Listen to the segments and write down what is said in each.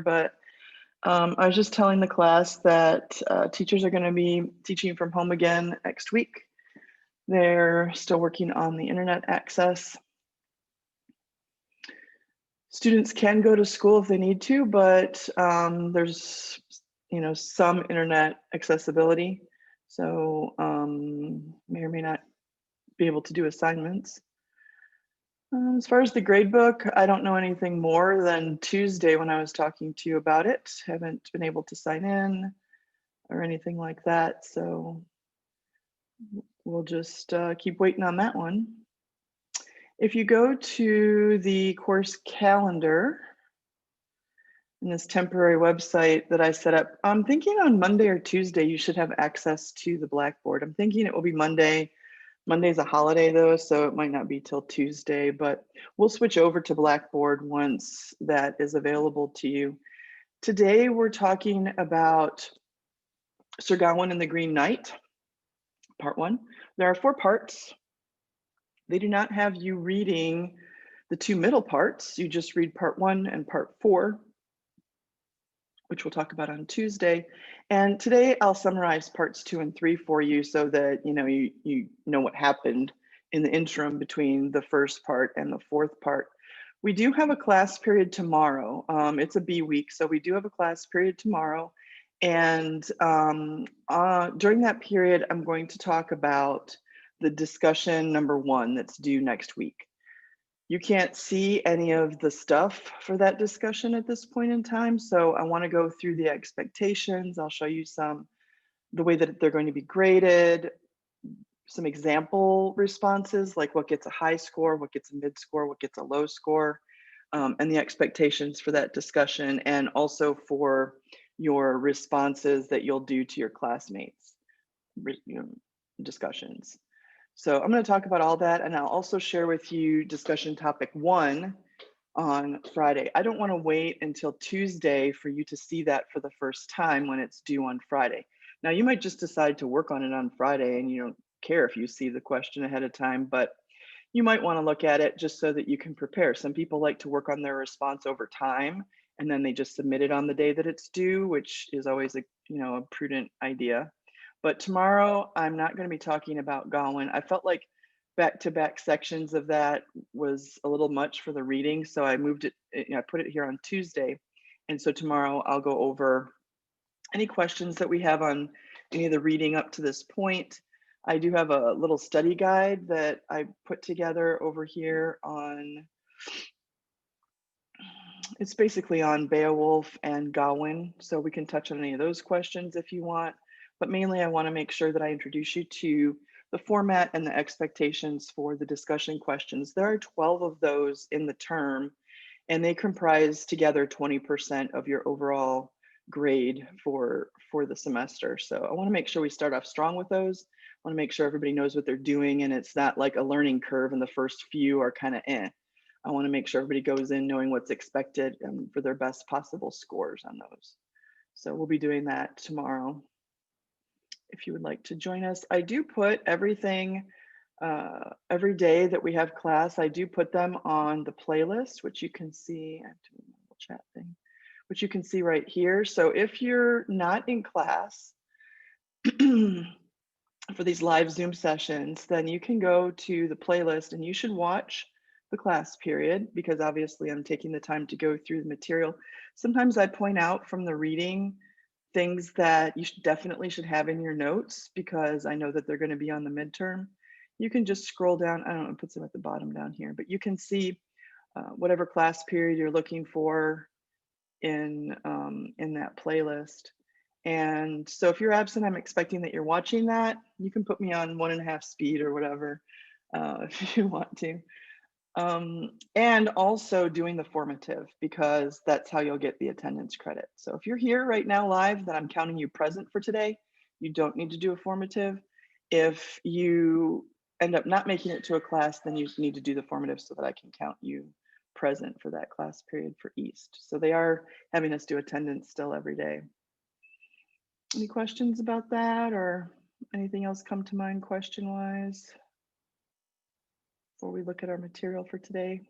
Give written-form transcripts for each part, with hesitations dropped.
but I was just telling the class that teachers are going to be teaching from home again next week. They're still working on the internet access. Students can go to school if they need to, but there's some internet accessibility, so may or may not be able to do assignments. As far as the grade book, I don't know anything more than Tuesday when I was talking to you about it. Haven't been able to sign in or anything like that, so we'll just keep waiting on that one. If you go to the course calendar in this temporary website that I set up, I'm thinking on Monday or Tuesday you should have access to the Blackboard. I'm thinking it will be Monday. Monday's a holiday though, so it might not be till Tuesday, but we'll switch over to Blackboard once that is available to you. Today we're talking about Sir Gawain and the Green Knight, part 1. There are 4 parts. They do not have you reading the 2 middle parts. You just read part 1 and part 4, which we'll talk about on Tuesday. And today I'll summarize parts 2 and 3 for you so that you know what happened in the interim between the first part and the 4th part. We do have a class period tomorrow. It's a B week, so we do have a class period tomorrow. And during that period, I'm going to talk about the discussion number 1 that's due next week. You can't see any of the stuff for that discussion at this point in time, so I want to go through the expectations. I'll show you the way that they're going to be graded, some example responses, like what gets a high score, what gets a mid score, what gets a low score, and the expectations for that discussion, and also for your responses that you'll do to your classmates' discussions. So I'm going to talk about all that, and I'll also share with you discussion topic 1 on Friday. I don't want to wait until Tuesday for you to see that for the first time when it's due on Friday. Now, you might just decide to work on it on Friday and you don't care if you see the question ahead of time, but you might want to look at it just so that you can prepare. Some people like to work on their response over time and then they just submit it on the day that it's due, which is always a prudent idea. But tomorrow, I'm not going to be talking about Gawain. I felt like back-to-back sections of that was a little much for the reading, so I moved it, I put it here on Tuesday. And so tomorrow I'll go over any questions that we have on any of the reading up to this point. I do have a little study guide that I put together over here on, it's basically on Beowulf and Gawain, so we can touch on any of those questions if you want. But mainly I want to make sure that I introduce you to the format and the expectations for the discussion questions. There are 12 of those in the term, and they comprise together 20% of your overall grade for the semester. So I want to make sure we start off strong with those. I want to make sure everybody knows what they're doing and it's not like a learning curve and the first few are kind of I want to make sure everybody goes in knowing what's expected and for their best possible scores on those. So we'll be doing that tomorrow. If you would like to join us, I do put everything every day that we have class. I do put them on the playlist, which you can see. I have to do a little chat thing, which you can see right here. So if you're not in class for these live Zoom sessions, then you can go to the playlist and you should watch the class period because obviously I'm taking the time to go through the material. Sometimes I point out from the reading things that you definitely should have in your notes because I know that they're going to be on the midterm. You can just scroll down. I don't know, put them at the bottom down here, but you can see whatever class period you're looking for in that playlist. And so if you're absent, I'm expecting that you're watching that. You can put me on 1.5 speed or whatever if you want to. And also doing the formative because that's how you'll get the attendance credit. So if you're here right now live, then I'm counting you present for today. You don't need to do a formative. If you end up not making it to a class, then you need to do the formative so that I can count you present for that class period for East. So they are having us do attendance still every day. Any questions about that or anything else come to mind question-wise before we look at our material for today?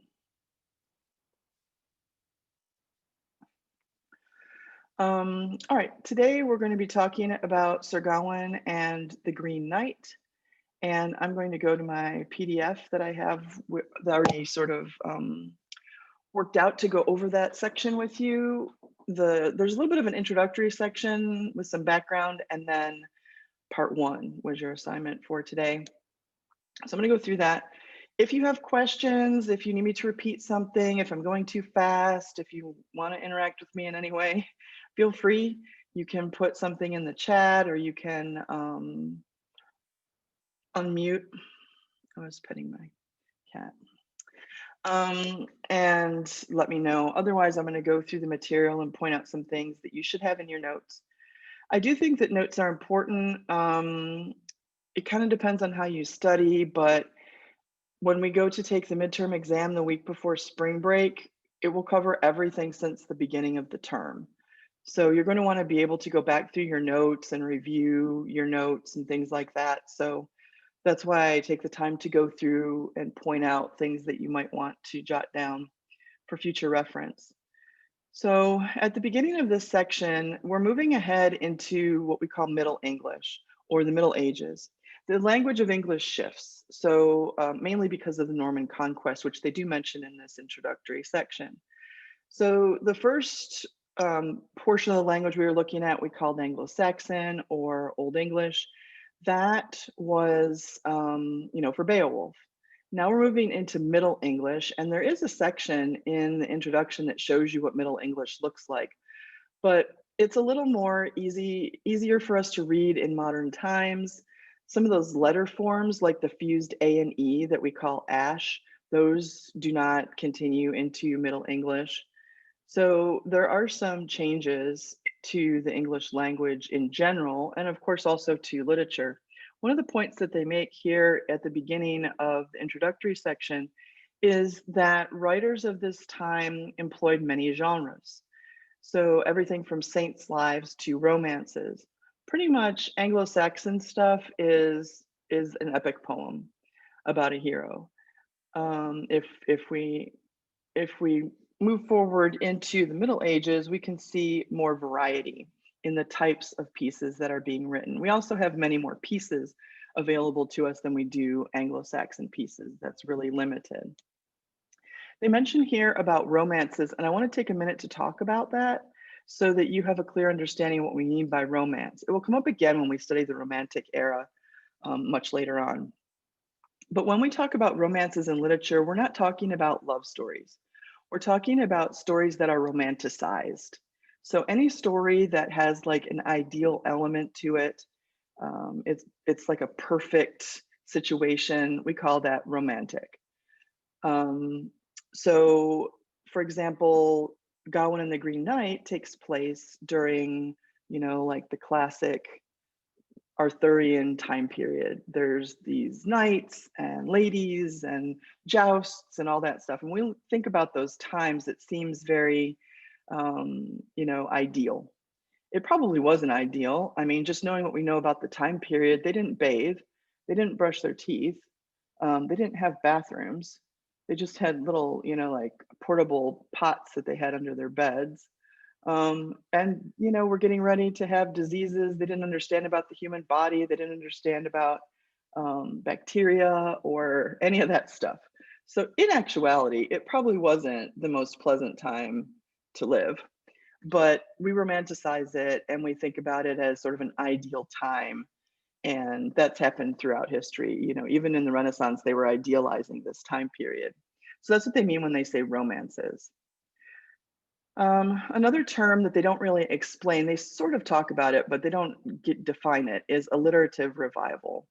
All right, today we're going to be talking about Sir Gawain and the Green Knight. And I'm going to go to my PDF that I have that already sort of worked out to go over that section with you. There's a little bit of an introductory section with some background, and then part one was your assignment for today. So I'm going to go through that. If you have questions, if you need me to repeat something, if I'm going too fast, if you want to interact with me in any way, feel free. You can put something in the chat, or you can unmute. I was petting my cat. And let me know. Otherwise, I'm going to go through the material and point out some things that you should have in your notes. I do think that notes are important. It kind of depends on how you study, but when we go to take the midterm exam the week before spring break, it will cover everything since the beginning of the term. So you're going to want to be able to go back through your notes and review your notes and things like that. So that's why I take the time to go through and point out things that you might want to jot down for future reference. So at the beginning of this section, we're moving ahead into what we call Middle English, or the Middle Ages. The language of English shifts, so mainly because of the Norman conquest, which they do mention in this introductory section. So the first portion of the language we were looking at, we called Anglo-Saxon or Old English. That was, for Beowulf. Now we're moving into Middle English, and there is a section in the introduction that shows you what Middle English looks like, but it's a little more easier for us to read in modern times. Some of those letter forms, like the fused A and E that we call ash, those do not continue into Middle English. So there are some changes to the English language in general, and of course also to literature. One of the points that they make here at the beginning of the introductory section is that writers of this time employed many genres. So everything from saints' lives to romances. Pretty much Anglo-Saxon stuff is an epic poem about a hero. If we move forward into the Middle Ages, we can see more variety in the types of pieces that are being written. We also have many more pieces available to us than we do Anglo-Saxon pieces. That's really limited. They mention here about romances, and I want to take a minute to talk about that so that you have a clear understanding of what we mean by romance. It will come up again when we study the Romantic era much later on. But when we talk about romances in literature, we're not talking about love stories. We're talking about stories that are romanticized. So any story that has like an ideal element to it, it's like a perfect situation. We call that romantic. So, for example, Gawain and the Green Knight takes place during, like the classic Arthurian time period. There's these knights and ladies and jousts and all that stuff. And we think about those times, it seems very, ideal. It probably wasn't ideal. I mean, just knowing what we know about the time period, they didn't bathe, they didn't brush their teeth, they didn't have bathrooms. They just had little, like portable pots that they had under their beds. And we're getting ready to have diseases. They didn't understand about the human body. They didn't understand about bacteria or any of that stuff. So in actuality, it probably wasn't the most pleasant time to live, but we romanticize it and we think about it as sort of an ideal time. And that's happened throughout history. Even in the Renaissance, they were idealizing this time period. So that's what they mean when they say romances. Another term that they don't really explain, they sort of talk about it, but they don't define it, is alliterative revival.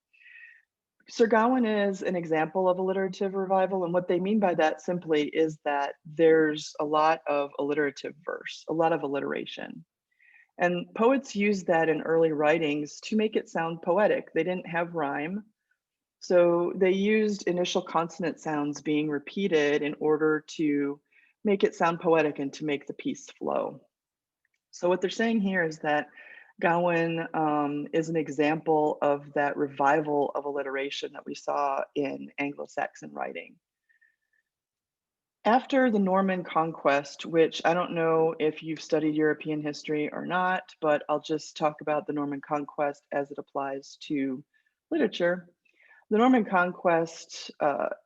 Sir Gawain is an example of alliterative revival, and what they mean by that simply is that there's a lot of alliterative verse, a lot of alliteration. And poets used that in early writings to make it sound poetic. They didn't have rhyme, so they used initial consonant sounds being repeated in order to make it sound poetic and to make the piece flow. So what they're saying here is that Gawain is an example of that revival of alliteration that we saw in Anglo-Saxon writing. After the Norman conquest, which I don't know if you've studied European history or not, but I'll just talk about the Norman conquest as it applies to literature. The Norman conquest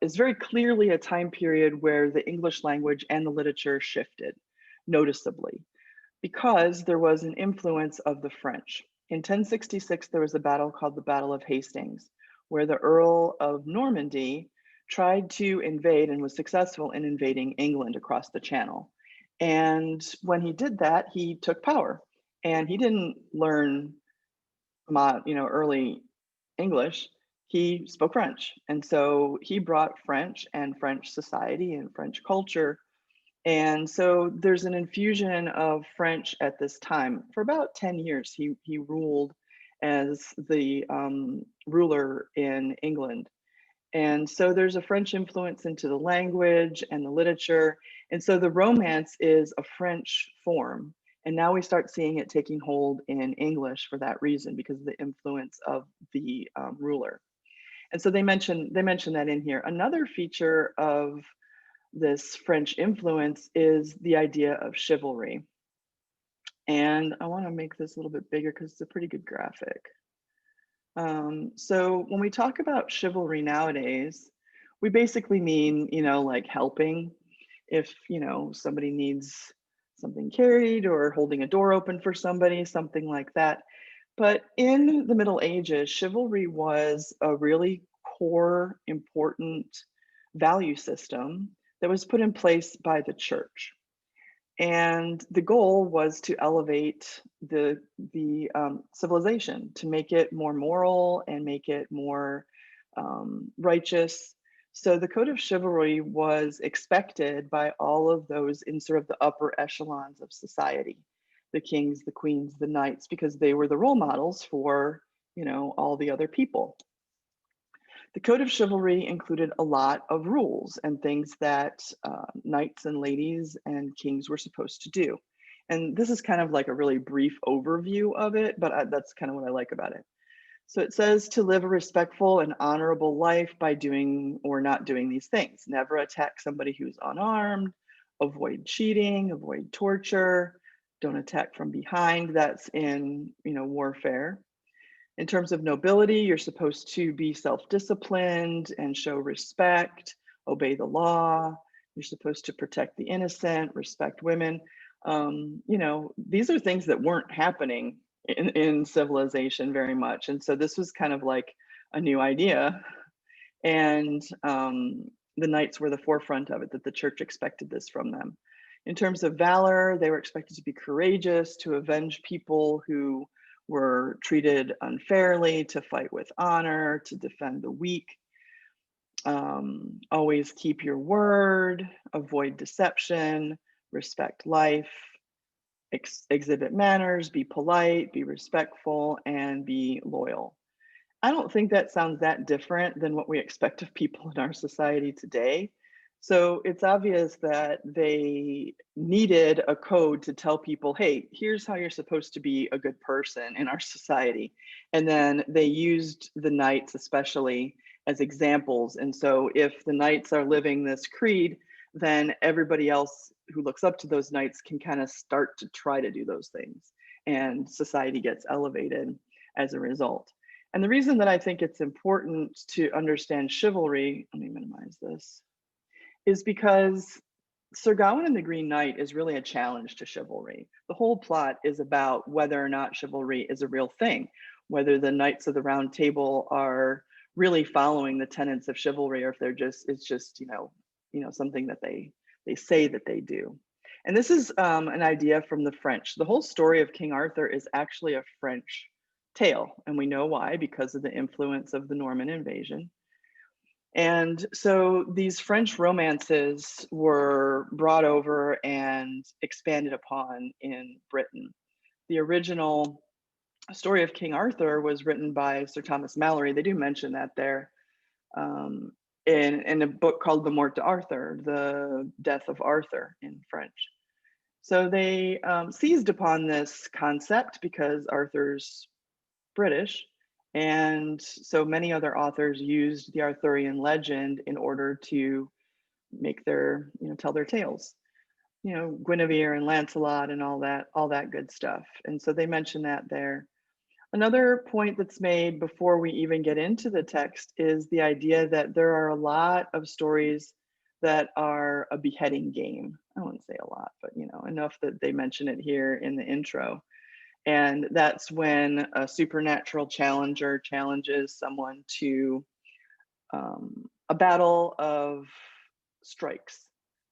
is very clearly a time period where the English language and the literature shifted noticeably because there was an influence of the French. In 1066, there was a battle called the Battle of Hastings, where the Earl of Normandy tried to invade and was successful in invading England across the Channel. And when he did that, he took power. And he didn't learn early English. He spoke French. And so he brought French and French society and French culture, and so there's an infusion of French at this time. For about 10 years, he ruled as the ruler in England. And so there's a French influence into the language and the literature. And so the Romance is a French form. And now we start seeing it taking hold in English for that reason, because of the influence of the ruler. And so they mention that in here. Another feature of this French influence is the idea of chivalry. And I want to make this a little bit bigger because it's a pretty good graphic. So when we talk about chivalry nowadays, we basically mean, like helping. If, somebody needs something carried or holding a door open for somebody, something like that. But in the Middle Ages, chivalry was a really core, important value system that was put in place by the church. And the goal was to elevate the civilization, to make it more moral and make it more righteous. So the code of chivalry was expected by all of those in sort of the upper echelons of society, the kings, the queens, the knights, because they were the role models for, all the other people. The code of chivalry included a lot of rules and things that knights and ladies and kings were supposed to do. And this is kind of like a really brief overview of it, but that's kind of what I like about it. So it says to live a respectful and honorable life by doing or not doing these things. Never attack somebody who's unarmed, avoid cheating, avoid torture, don't attack from behind. That's in, warfare. In terms of nobility, you're supposed to be self-disciplined and show respect, obey the law. You're supposed to protect the innocent, respect women. These are things that weren't happening in civilization very much. And so this was kind of like a new idea. And the knights were the forefront of it, that the church expected this from them. In terms of valor, they were expected to be courageous, to avenge people who were treated unfairly, to fight with honor, to defend the weak. Always keep your word, avoid deception, respect life, exhibit manners, be polite, be respectful, and be loyal. I don't think that sounds that different than what we expect of people in our society today. So it's obvious that they needed a code to tell people, hey, here's how you're supposed to be a good person in our society. And then they used the knights especially as examples. And so if the knights are living this creed, then everybody else who looks up to those knights can kind of start to try to do those things. And society gets elevated as a result. And the reason that I think it's important to understand chivalry, let me minimize this, is because Sir Gawain and the Green Knight is really a challenge to chivalry. The whole plot is about whether or not chivalry is a real thing, whether the Knights of the Round Table are really following the tenets of chivalry, or if it's just something that they say that they do. And this is an idea from the French. The whole story of King Arthur is actually a French tale, and we know why, because of the influence of the Norman invasion. And so these French romances were brought over and expanded upon in Britain. The original story of King Arthur was written by Sir Thomas Malory. They do mention that there in a book called The Mort d'Arthur, the death of Arthur in French. So they seized upon this concept because Arthur's British. And so many other authors used the Arthurian legend in order to make their, tell their tales. Guinevere and Lancelot and all that good stuff. And so they mention that there. Another point that's made before we even get into the text is the idea that there are a lot of stories that are a beheading game. I wouldn't say a lot, but enough that they mention it here in the intro. And that's when a supernatural challenger challenges someone to a battle of strikes.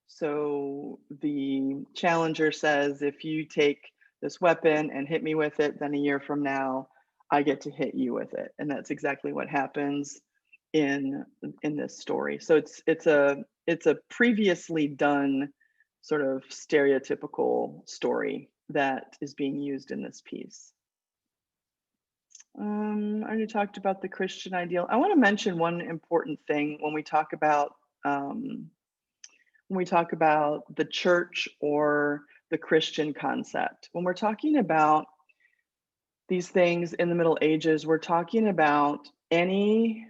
So the challenger says, if you take this weapon and hit me with it, then a year from now, I get to hit you with it. And that's exactly what happens in this story. So it's a previously done sort of stereotypical story that is being used in this piece. I already talked about the Christian ideal. I want to mention one important thing when we talk about the church or the Christian concept. When we're talking about these things in the Middle Ages, we're talking about any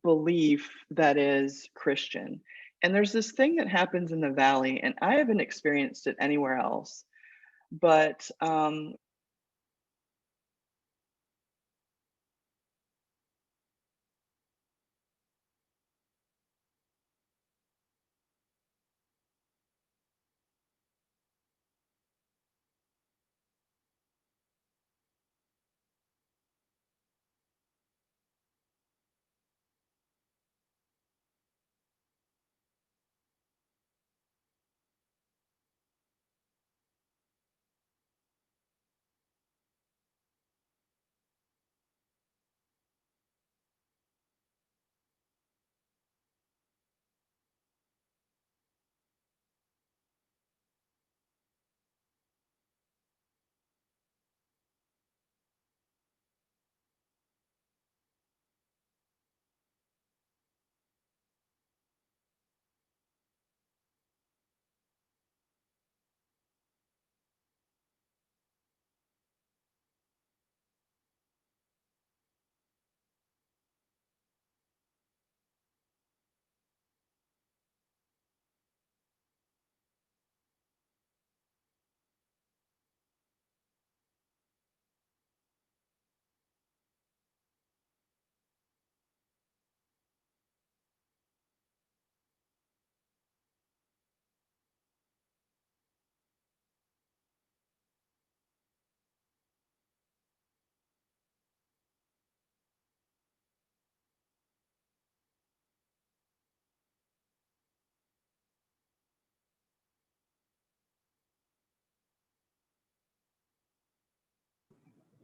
belief that is Christian. And there's this thing that happens in the Valley, and I haven't experienced it anywhere else, but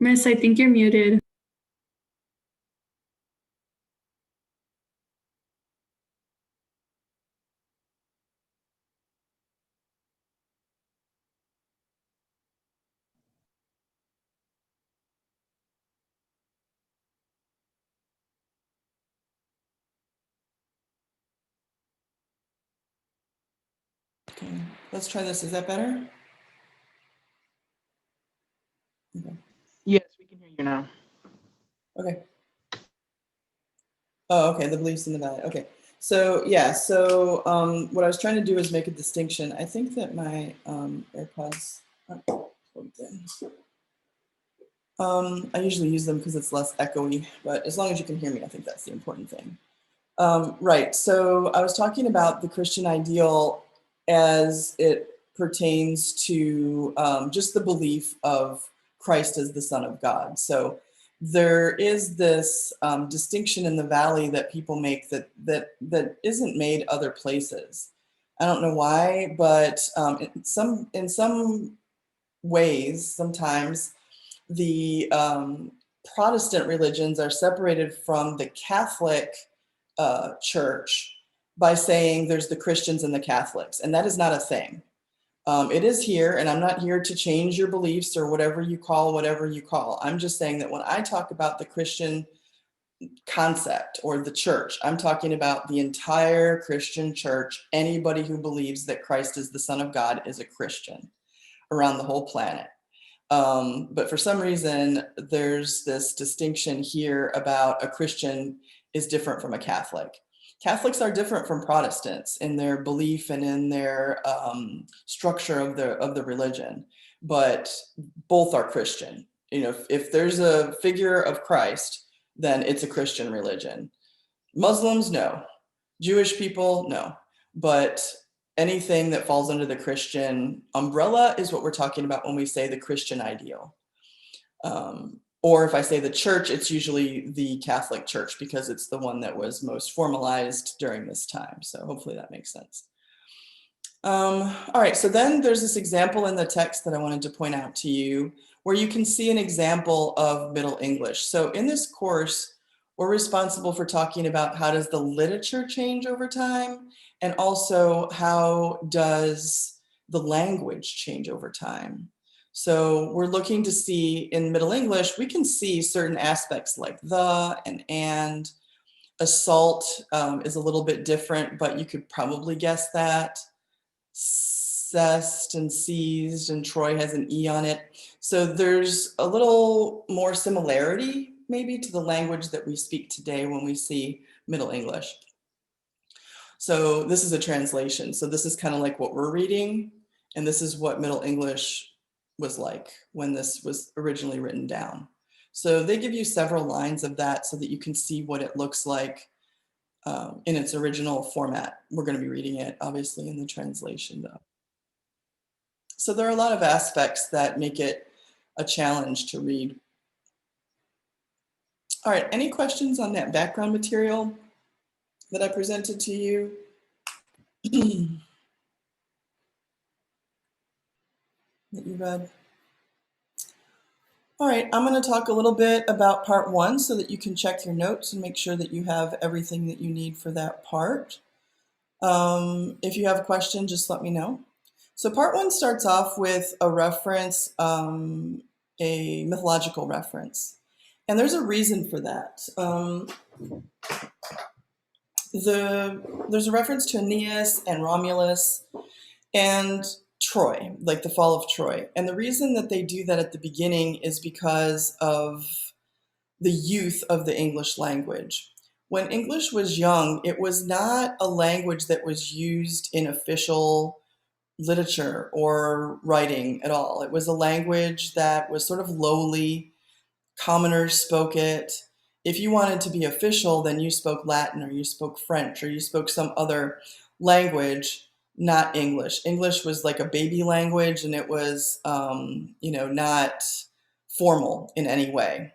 Miss, I think you're muted. Okay, let's try this. Is that better? Okay. Yes, we can hear you now. Okay. Oh, okay, the beliefs in the valley. Okay, so yeah, so what I was trying to do is make a distinction. I think that my AirPods aren't plugged in. I usually use them because it's less echoey, but as long as you can hear me, I think that's the important thing. Right, so I was talking about the Christian ideal as it pertains to just the belief of Christ as the Son of God. So there is this distinction in the Valley that people make that isn't made other places. I don't know why, but in some ways, sometimes the Protestant religions are separated from the Catholic church by saying there's the Christians and the Catholics, and that is not a thing. It is here, and I'm not here to change your beliefs or whatever you call. I'm just saying that when I talk about the Christian concept or the church, I'm talking about the entire Christian church. Anybody who believes that Christ is the Son of God is a Christian around the whole planet. But for some reason, there's this distinction here about a Christian is different from a Catholic. Catholics are different from Protestants in their belief and in their structure of the religion, but both are Christian. You know, if there's a figure of Christ, then it's a Christian religion. Muslims, no. Jewish people, no. But anything that falls under the Christian umbrella is what we're talking about when we say the Christian ideal. Or if I say the church, it's usually the Catholic Church because it's the one that was most formalized during this time. So hopefully that makes sense. All right, so then there's this example in the text that I wanted to point out to you where you can see an example of Middle English. So in this course, we're responsible for talking about how does the literature change over time, and also how does the language change over time. So we're looking to see in Middle English, we can see certain aspects like the and. Assault is a little bit different, but you could probably guess that. Cessed and seized, and Troy has an E on it. So there's a little more similarity maybe to the language that we speak today when we see Middle English. So this is a translation. So this is kind of like what we're reading, and this is what Middle English was like when this was originally written down. So they give you several lines of that so that you can see what it looks like in its original format. We're going to be reading it obviously in the translation though. So there are a lot of aspects that make it a challenge to read. All right, any questions on that background material that I presented to you? That you read? All right, I'm going to talk a little bit about part 1 so that you can check your notes and make sure that you have everything that you need for that part. If you have a question, just let me know. So part 1 starts off with a reference, a mythological reference. And there's a reason for that. There's a reference to Aeneas and Romulus and Troy, like the fall of Troy. And the reason that they do that at the beginning is because of the youth of the English language. When English was young, it was not a language that was used in official literature or writing at all. It was a language that was sort of lowly. Commoners spoke it. If you wanted to be official, then you spoke Latin or you spoke French or you spoke some other language, not English. English was like a baby language, and it was, not formal in any way.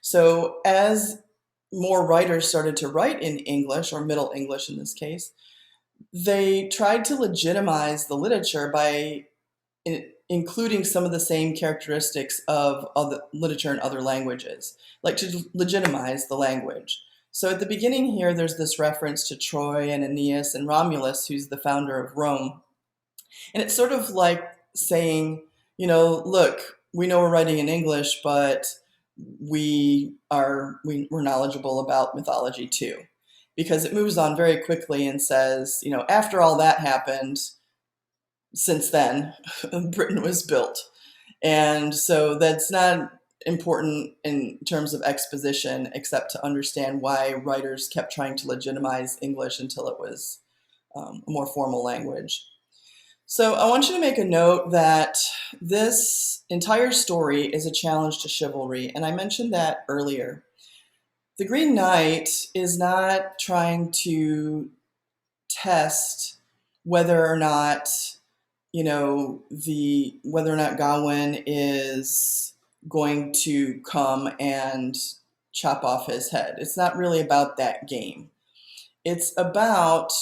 So as more writers started to write in English, or Middle English in this case, they tried to legitimize the literature by including some of the same characteristics of other literature in other languages, like to legitimize the language. So at the beginning here, there's this reference to Troy and Aeneas and Romulus, who's the founder of Rome. And it's sort of like saying, look, we know we're writing in English, but we're knowledgeable about mythology too. Because it moves on very quickly and says, after all that happened, since then, Britain was built. And so that's not important in terms of exposition, except to understand why writers kept trying to legitimize English until it was a more formal language. So I want you to make a note that this entire story is a challenge to chivalry, and I mentioned that earlier. The Green Knight is not trying to test whether or not Gawain is going to come and chop off his head. It's not really about that game. It's about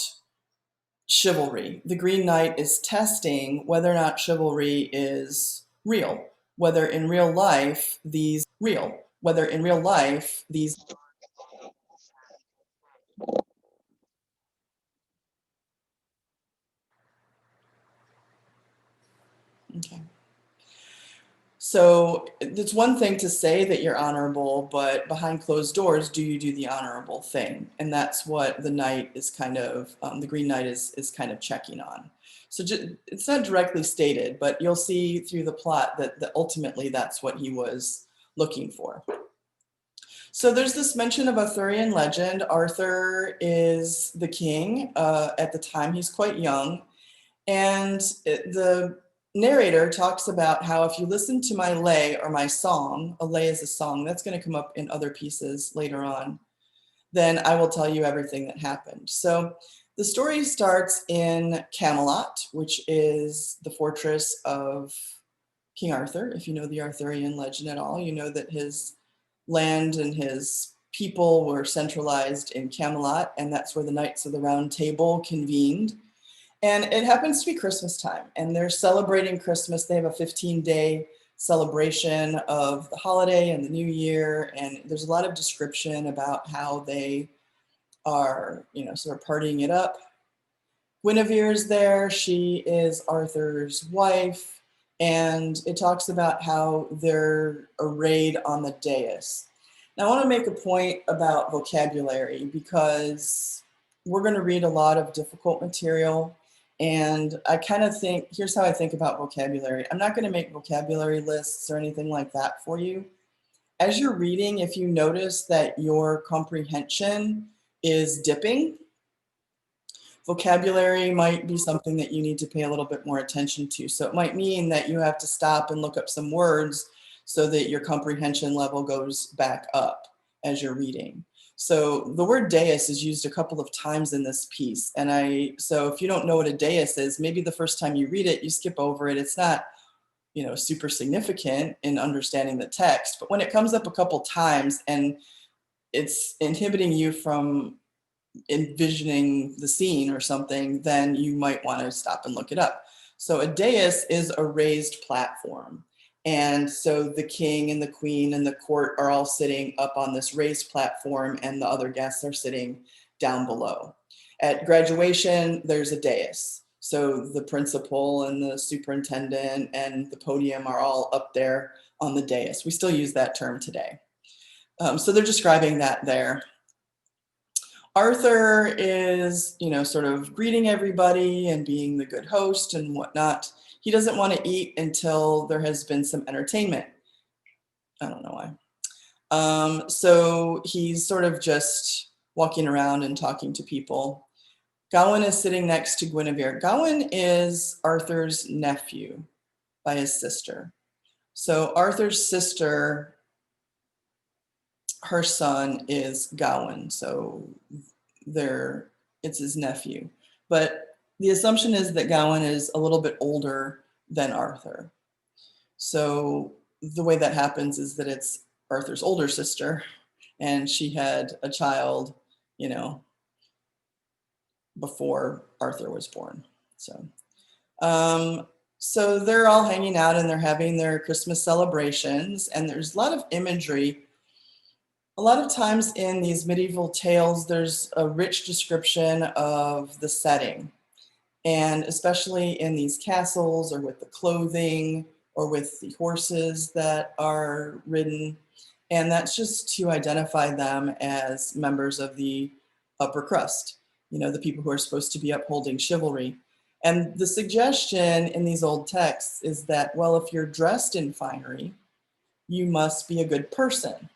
chivalry. The Green Knight is testing whether or not chivalry is real, whether in real life these. Okay. So it's one thing to say that you're honorable, but behind closed doors, do you do the honorable thing? And that's what the knight is kind of, the Green Knight is kind of checking on. So it's not directly stated, but you'll see through the plot that ultimately that's what he was looking for. So there's this mention of Arthurian legend. Arthur is the king. At the time, he's quite young. And the narrator talks about how if you listen to my lay or my song, a lay is a song, that's going to come up in other pieces later on, then I will tell you everything that happened. So the story starts in Camelot, which is the fortress of King Arthur. If you know the Arthurian legend at all, you know that his land and his people were centralized in Camelot, and that's where the Knights of the Round Table convened. And it happens to be Christmas time, and they're celebrating Christmas. They have a 15-day celebration of the holiday and the new year, and there's a lot of description about how they are, sort of partying it up. Guinevere's there. She is Arthur's wife, and it talks about how they're arrayed on the dais. Now, I want to make a point about vocabulary because we're going to read a lot of difficult material, and I kind of think, here's how I think about vocabulary. I'm not going to make vocabulary lists or anything like that for you. As you're reading, if you notice that your comprehension is dipping, vocabulary might be something that you need to pay a little bit more attention to. So it might mean that you have to stop and look up some words so that your comprehension level goes back up as you're reading. So the word dais is used a couple of times in this piece. So if you don't know what a dais is, maybe the first time you read it, you skip over it. It's not, super significant in understanding the text, but when it comes up a couple times and it's inhibiting you from envisioning the scene or something, then you might want to stop and look it up. So a dais is a raised platform. And so the king and the queen and the court are all sitting up on this raised platform, and the other guests are sitting down below. At graduation, there's a dais. So the principal and the superintendent and the podium are all up there on the dais. We still use that term today. So they're describing that there. Arthur is, sort of greeting everybody and being the good host and whatnot. He doesn't want to eat until there has been some entertainment. I don't know why. So he's sort of just walking around and talking to people. Gawain is sitting next to Guinevere. Gawain is Arthur's nephew by his sister. So Arthur's sister, her son is Gawain. So it's his nephew. But the assumption is that Gawain is a little bit older than Arthur. So the way that happens is that it's Arthur's older sister, and she had a child, before Arthur was born. So they're all hanging out and they're having their Christmas celebrations, and there's a lot of imagery. A lot of times in these medieval tales, there's a rich description of the setting, and especially in these castles or with the clothing or with the horses that are ridden. And that's just to identify them as members of the upper crust, the people who are supposed to be upholding chivalry. And the suggestion in these old texts is that, well, if you're dressed in finery, you must be a good person.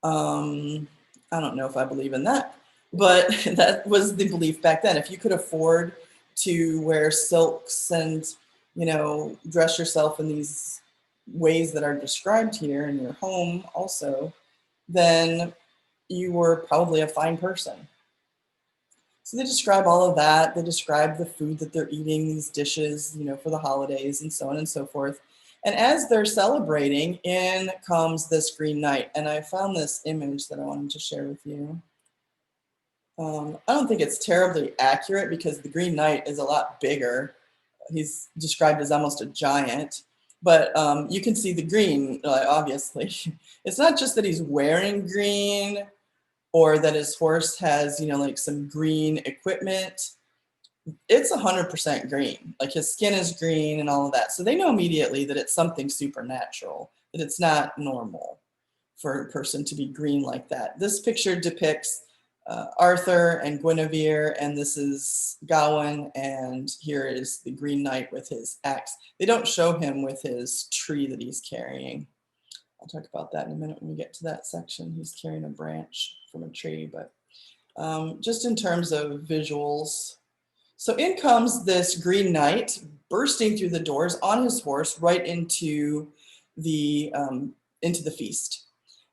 I don't know if I believe in that, but that was the belief back then. If you could afford to wear silks and, dress yourself in these ways that are described here in your home also, then you were probably a fine person. So they describe all of that. They describe the food that they're eating, these dishes, for the holidays and so on and so forth. And as they're celebrating, in comes this Green Knight. And I found this image that I wanted to share with you. I don't think it's terribly accurate because the Green Knight is a lot bigger. He's described as almost a giant. But you can see the green, obviously. It's not just that he's wearing green or that his horse has, like some green equipment. It's 100% green. Like his skin is green and all of that. So they know immediately that it's something supernatural, that it's not normal for a person to be green like that. This picture depicts Arthur and Guinevere, and this is Gawain, and here is the Green Knight with his axe. They don't show him with his tree that he's carrying. talk about that in a minute when we get to that section. He's carrying a branch from a tree, but just in terms of visuals. So in comes this Green Knight bursting through the doors on his horse right into the feast.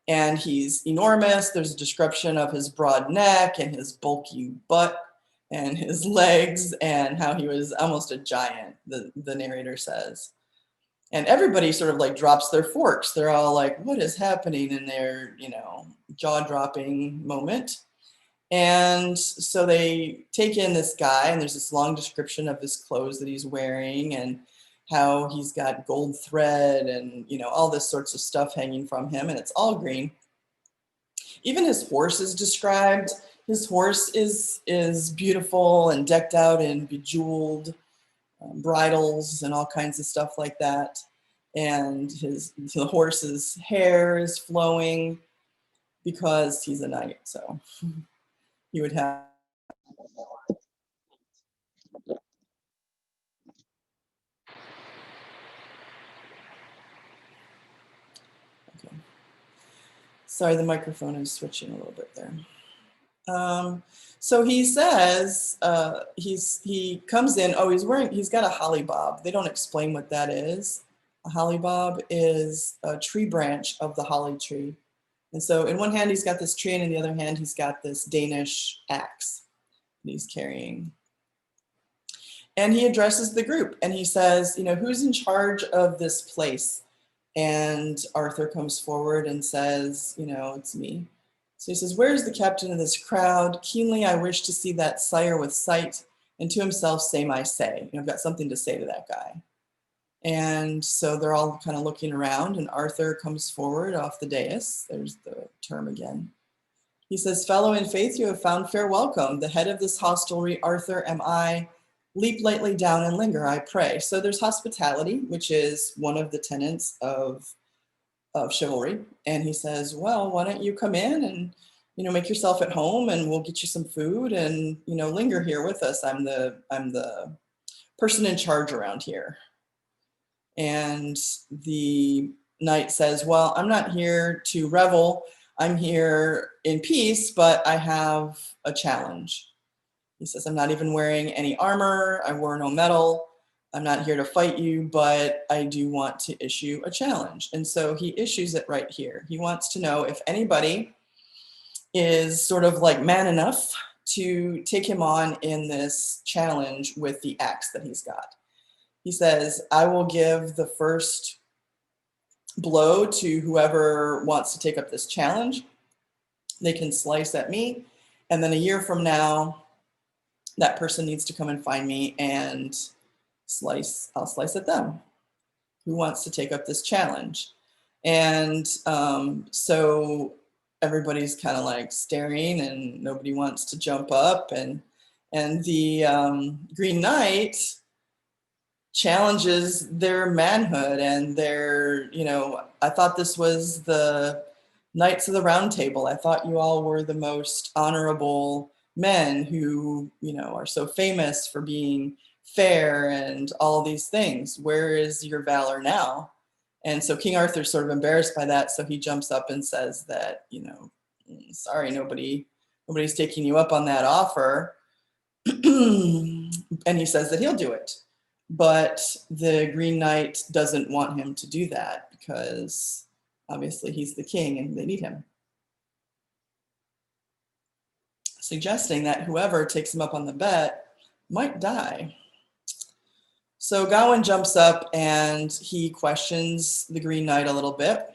And he's enormous. There's a description of his broad neck and his bulky butt and his legs and how he was almost a giant, the narrator says. And everybody sort of like drops their forks. They're all like, what is happening in their, jaw-dropping moment? And so they take in this guy, and there's this long description of his clothes that he's wearing and how he's got gold thread and, all this sorts of stuff hanging from him, and it's all green. Even his horse is described. His horse is beautiful and decked out in bejeweled bridles and all kinds of stuff like that. And the horse's hair is flowing because he's a knight, so he would have. Okay. Sorry, the microphone is switching a little bit there. So he says, he comes in, he's got a holly bob. They don't explain what that is. A holly bob is a tree branch of the holly tree. And so in one hand, he's got this tree, and in the other hand, he's got this Danish axe that he's carrying. And he addresses the group, and he says, who's in charge of this place? And Arthur comes forward and says, it's me. So he says, where's the captain of this crowd? Keenly I wish to see that sire with sight, and to himself same I say. I've got something to say to that guy. And so they're all kind of looking around, and Arthur comes forward off the dais. There's the term again. He says, fellow in faith, you have found fair welcome. The head of this hostelry, Arthur, am I. Leap lightly down and linger, I pray. So there's hospitality, which is one of the tenets of chivalry. And he says, well, why don't you come in and, make yourself at home, and we'll get you some food, and, linger here with us. I'm the person in charge around here. And the knight says, well, I'm not here to revel. I'm here in peace, but I have a challenge. He says, I'm not even wearing any armor. I wore no metal. I'm not here to fight you, but I do want to issue a challenge. And so he issues it right here. He wants to know if anybody is sort of like man enough to take him on in this challenge with the axe that he's got. He says, I will give the first blow to whoever wants to take up this challenge. They can slice at me. And then a year from now, that person needs to come and find me, and I'll slice at them. Who wants to take up this challenge? And so everybody's kind of like staring, and nobody wants to jump up. And the Green Knight challenges their manhood and their, I thought this was the Knights of the Round Table. I thought you all were the most honorable men who, are so famous for being fair and all these things. Where is your valor now? And so King Arthur's sort of embarrassed by that. So he jumps up and says that, sorry, nobody's taking you up on that offer. And he says that he'll do it. But the Green Knight doesn't want him to do that because obviously he's the king and they need him. Suggesting that whoever takes him up on the bet might die. So Gawain jumps up and he questions the Green Knight a little bit.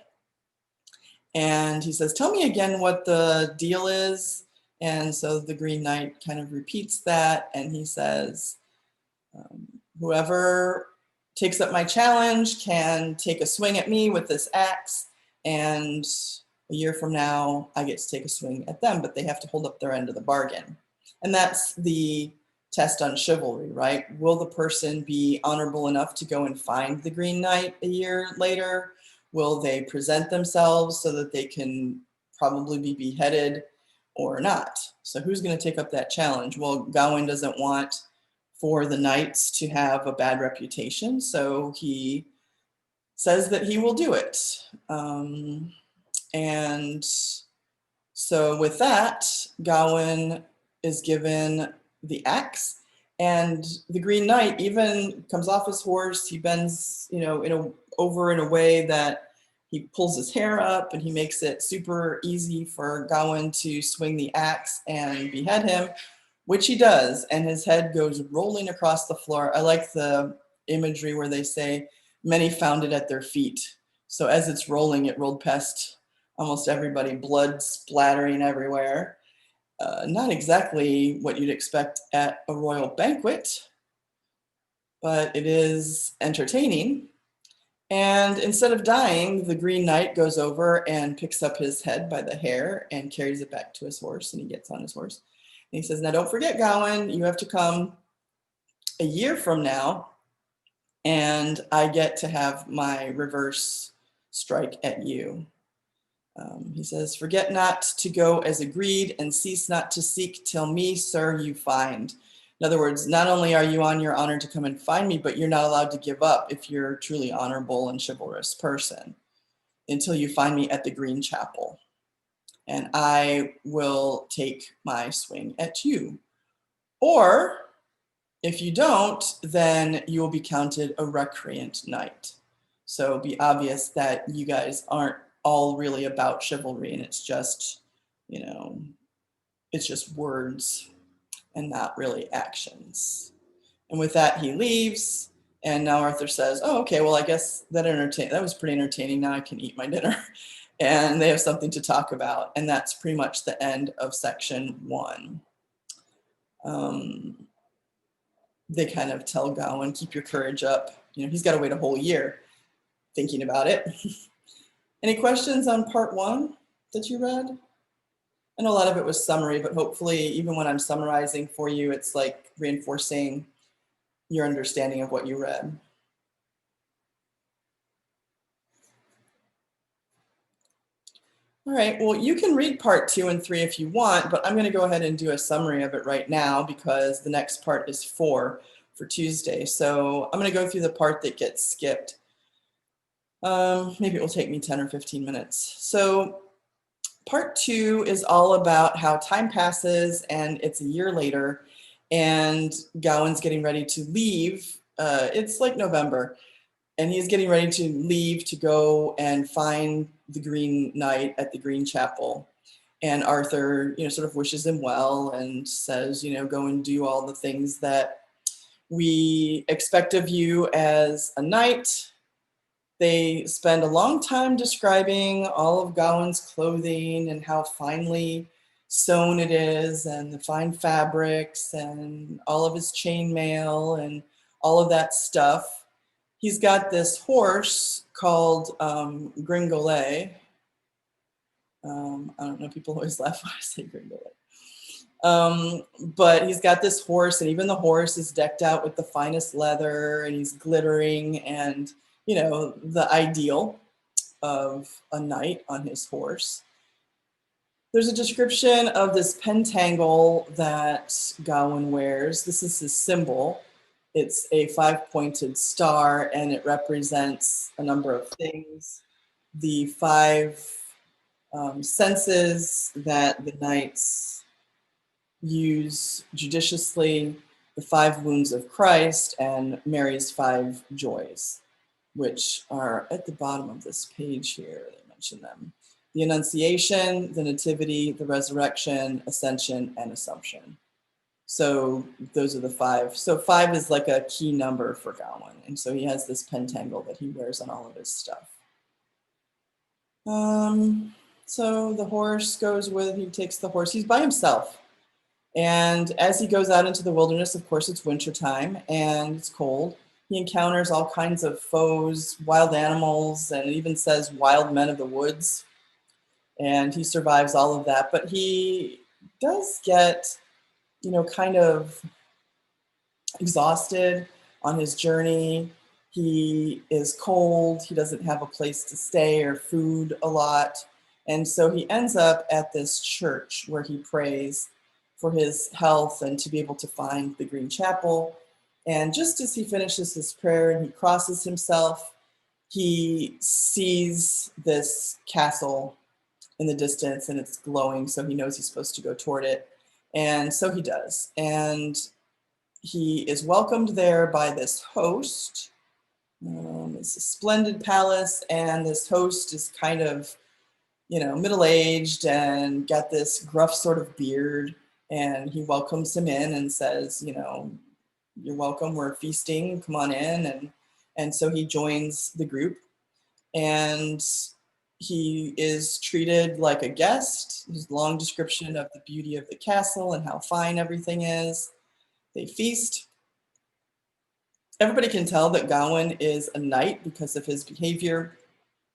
And he says, tell me again what the deal is. And so the Green Knight kind of repeats that. And he says, whoever takes up my challenge can take a swing at me with this axe. And a year from now, I get to take a swing at them, but they have to hold up their end of the bargain. And that's the test on chivalry, right? Will the person be honorable enough to go and find the Green Knight a year later? Will they present themselves so that they can probably be beheaded or not? So who's going to take up that challenge? Well, Gawain doesn't want for the knights to have a bad reputation, so he says that he will do it. And so with that, Gawain is given the axe, and the Green Knight even comes off his horse. He bends, over in a way that he pulls his hair up, and he makes it super easy for Gawain to swing the axe and behead him, which he does, and his head goes rolling across the floor. I like the imagery where they say, many found it at their feet. So as it's rolling, it rolled past almost everybody, blood splattering everywhere. Not exactly what you'd expect at a royal banquet, but it is entertaining. And instead of dying, the Green Knight goes over and picks up his head by the hair and carries it back to his horse, and he gets on his horse. And he says, now don't forget, Gawain, you have to come a year from now, and I get to have my reverse strike at you. He says, forget not to go as agreed, and cease not to seek till me, sir, you find. In other words, not only are you on your honor to come and find me, but you're not allowed to give up if you're a truly honorable and chivalrous person until you find me at the Green Chapel. And I will take my swing at you. Or if you don't, then you will be counted a recreant knight. So be obvious that you guys aren't all really about chivalry, and it's just, it's just words and not really actions. And with that, he leaves. And now Arthur says, oh, okay, well, I guess that was pretty entertaining. Now I can eat my dinner. And they have something to talk about. And that's pretty much the end of section 1. They kind of tell Gawain, keep your courage up. He's got to wait a whole year thinking about it. Any questions on part 1 that you read? I know a lot of it was summary, but hopefully even when I'm summarizing for you, it's like reinforcing your understanding of what you read. All right, well, you can read part 2 and 3 if you want, but I'm going to go ahead and do a summary of it right now because the next part is 4 for Tuesday. So I'm going to go through the part that gets skipped. Maybe it will take me 10 or 15 minutes. So part 2 is all about how time passes and it's a year later and Gawain's getting ready to leave. It's like November, and he's getting ready to leave to go and find the Green Knight at the Green Chapel. And Arthur, sort of wishes him well and says, go and do all the things that we expect of you as a knight. They spend a long time describing all of Gawain's clothing and how finely sewn it is, and the fine fabrics, and all of his chainmail and all of that stuff. He's got this horse called Gringolet. I don't know, people always laugh when I say Gringolet. But he's got this horse, and even the horse is decked out with the finest leather, and he's glittering, and the ideal of a knight on his horse. There's a description of this pentangle that Gawain wears. This is his symbol. It's a 5-pointed star, and it represents a number of things. The 5 senses that the knights use judiciously, the 5 wounds of Christ, and Mary's 5 joys, which are at the bottom of this page here. They mention them. The Annunciation, the Nativity, the Resurrection, Ascension, and Assumption. So those are the 5. So 5 is like a key number for Gawain. And so he has this pentangle that he wears on all of his stuff. So the horse he takes the horse. He's by himself. And as he goes out into the wilderness, of course, it's wintertime and it's cold. He encounters all kinds of foes, wild animals, and it even says wild men of the woods. And he survives all of that. But he does get, kind of exhausted on his journey. He is cold. He doesn't have a place to stay or food a lot. And so he ends up at this church where he prays for his health and to be able to find the Green Chapel. And just as he finishes his prayer and he crosses himself, he sees this castle in the distance and it's glowing, so he knows he's supposed to go toward it. And so he does. And he is welcomed there by this host. It's a splendid palace, and this host is kind of, middle-aged and got this gruff sort of beard. And he welcomes him in and says, you're welcome, we're feasting, come on in. And so he joins the group, and he is treated like a guest. His long description of the beauty of the castle and how fine everything is. They feast. Everybody can tell that Gawain is a knight because of his behavior,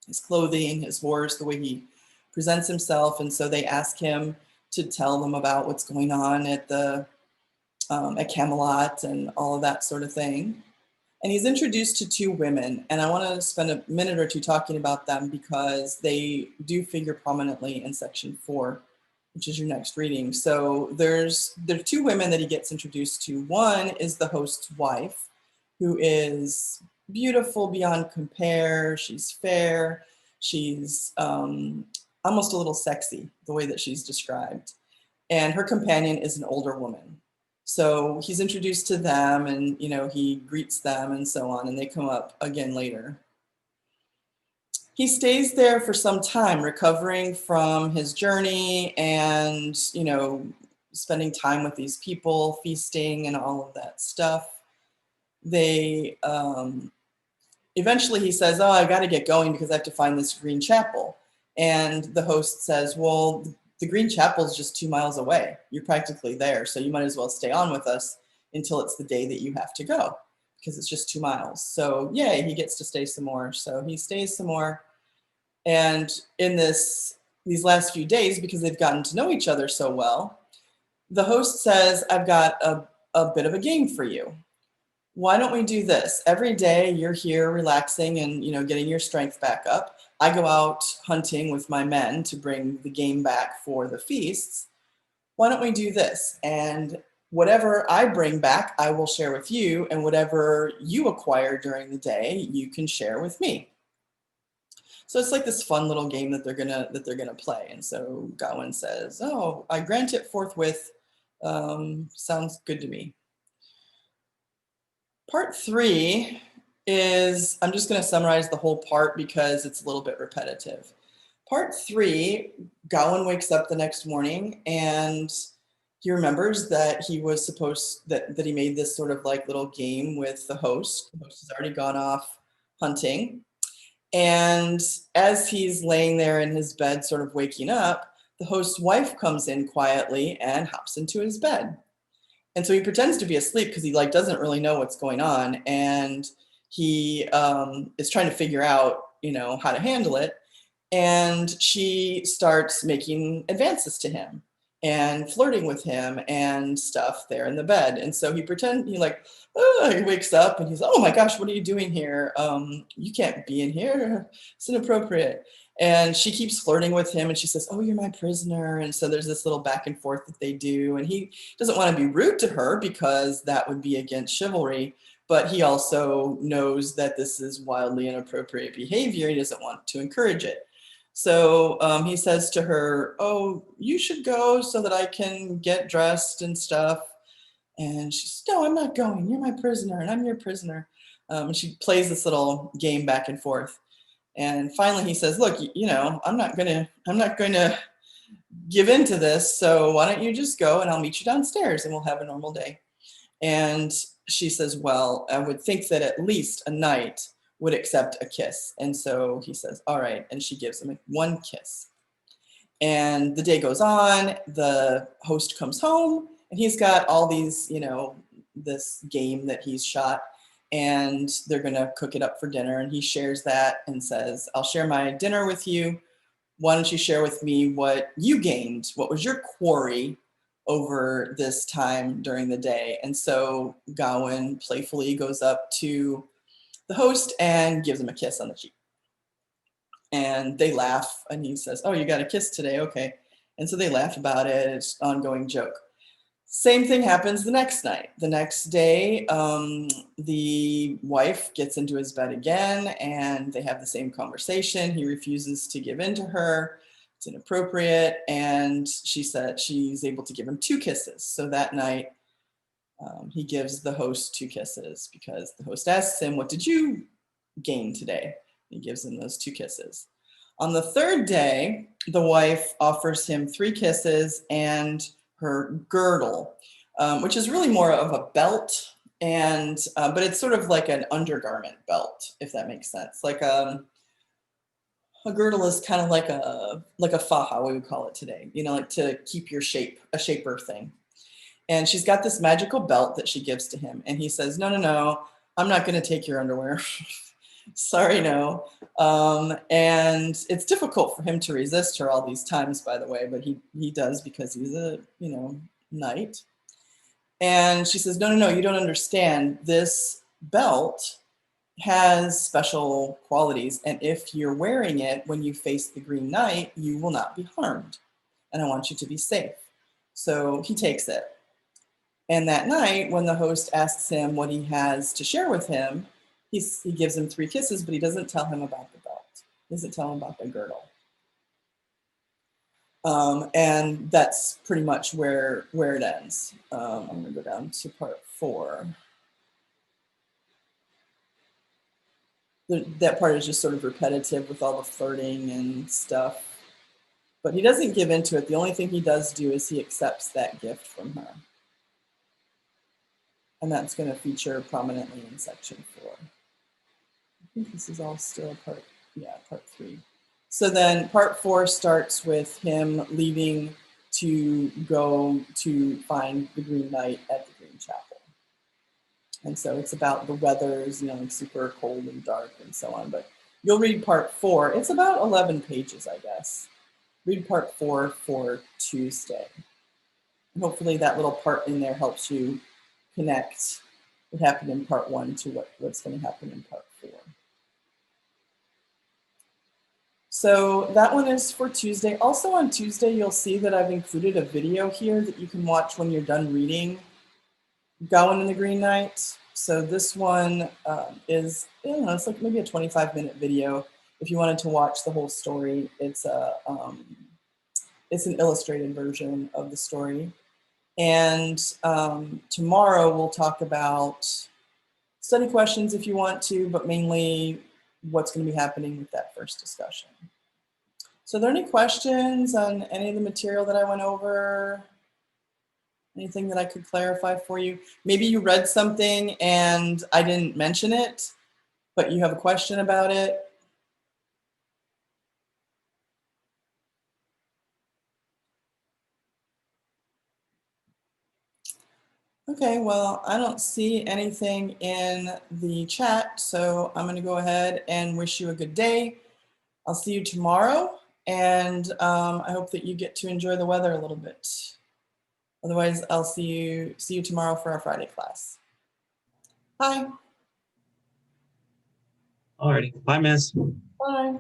his clothing, his horse, the way he presents himself. And so they ask him to tell them about what's going on at Camelot and all of that sort of thing. And he's introduced to two women, and I want to spend a minute or two talking about them because they do figure prominently in section 4, which is your next reading. So there are two women that he gets introduced to. One is the host's wife, who is beautiful beyond compare. She's fair. She's almost a little sexy, the way that she's described. And her companion is an older woman. So he's introduced to them, and he greets them and so on, and they come up again later. He stays there for some time, recovering from his journey and spending time with these people, feasting and all of that stuff. They eventually he says, "Oh, I got to get going because I have to find this green chapel." And the host says, "Well, the Green Chapel is just 2 miles away. You're practically there, so you might as well stay on with us until it's the day that you have to go, because it's just 2 miles." So yay, he gets to stay some more. So he stays some more. And in these last few days, because they've gotten to know each other so well, the host says, "I've got a bit of a game for you. Why don't we do this? Every day you're here relaxing and getting your strength back up. I go out hunting with my men to bring the game back for the feasts. Why don't we do this? And whatever I bring back, I will share with you, and whatever you acquire during the day, you can share with me." So it's like this fun little game that they're gonna play. And so Gawain says, "Oh, I grant it forthwith. Sounds good to me." Part 3 is, I'm just going to summarize the whole part because it's a little bit repetitive. Part 3, Gawain wakes up the next morning and he remembers that he was that he made this sort of like little game with the host. The host has already gone off hunting. And as he's laying there in his bed, sort of waking up, the host's wife comes in quietly and hops into his bed. And so he pretends to be asleep because he doesn't really know what's going on, and he is trying to figure out how to handle it. And she starts making advances to him and flirting with him and stuff there in the bed. And so he wakes up and he's, "Oh my gosh, what are you doing here? You can't be in here. It's inappropriate." And she keeps flirting with him, and she says, "Oh, you're my prisoner." And so there's this little back and forth that they do. And he doesn't want to be rude to her because that would be against chivalry. But he also knows that this is wildly inappropriate behavior. He doesn't want to encourage it. So he says to her, "Oh, you should go so that I can get dressed and stuff." And she says, "No, I'm not going. You're my prisoner, and I'm your prisoner." And she plays this little game back and forth. And finally he says, "Look, I'm not going to give in to this. So why don't you just go and I'll meet you downstairs and we'll have a normal day." And she says, "Well, I would think that at least a knight would accept a kiss." And so he says, "All right." And she gives him one kiss. And the day goes on, the host comes home and he's got all these, this game that he's shot, and they're going to cook it up for dinner. And he shares that and says, "I'll share my dinner with you. Why don't you share with me what you gained? What was your quarry over this time during the day?" And so Gawain playfully goes up to the host and gives him a kiss on the cheek. And they laugh, and he says, "Oh, you got a kiss today? Okay." And so they laugh about it. It's an ongoing joke. Same thing happens the next night. The next day, the wife gets into his bed again and they have the same conversation. He refuses to give in to her. It's inappropriate. And she said she's able to give him 2 kisses. So that night, he gives the host 2 kisses because the host asks him, "What did you gain today?" He gives him those 2 kisses. On the 3rd day, the wife offers him 3 kisses and her girdle, which is really more of a belt, and but it's sort of like an undergarment belt, if that makes sense. Like a girdle is kind of like a faja, we would call it today, you know, like to keep your shape, a shaper thing. And she's got this magical belt that she gives to him, and he says, "No, no, no, I'm not going to take your underwear." Sorry, no. And it's difficult for him to resist her all these times, by the way, but he does because he's a, you know, knight. And she says, "No, no, no, you don't understand. This belt has special qualities, and if you're wearing it when you face the Green Knight, you will not be harmed, and I want you to be safe." So he takes it. And that night, when the host asks him what he has to share with him, he gives him 3 kisses, but he doesn't tell him about the belt. He doesn't tell him about the girdle. And that's pretty much where it ends. I'm going to go down to part 4. That part is just sort of repetitive with all the flirting and stuff. But he doesn't give into it. The only thing he does do is he accepts that gift from her. And that's going to feature prominently in section 4. I think this is all still part 3. So then part 4 starts with him leaving to go to find the Green Knight at the Green Chapel. And so it's about the weathers, you know, like super cold and dark and so on. But you'll read part 4. It's about 11 pages, I guess. Read part 4 for Tuesday. And hopefully that little part in there helps you connect what happened in part 1 to what's going to happen in part 4. So that one is for Tuesday. Also on Tuesday, you'll see that I've included a video here that you can watch when you're done reading Gawain and the Green Knight. So this one is, I don't know, it's like maybe a 25-minute video. If you wanted to watch the whole story, it's an illustrated version of the story. And tomorrow we'll talk about study questions if you want to, but mainly what's going to be happening with that first discussion. So are there any questions on any of the material that I went over? Anything that I could clarify for you? Maybe you read something and I didn't mention it, but you have a question about it. Okay, well, I don't see anything in the chat, so I'm going to go ahead and wish you a good day. I'll see you tomorrow, and I hope that you get to enjoy the weather a little bit. Otherwise, I'll see you tomorrow for our Friday class. Bye. Alrighty. Bye, Miss. Bye.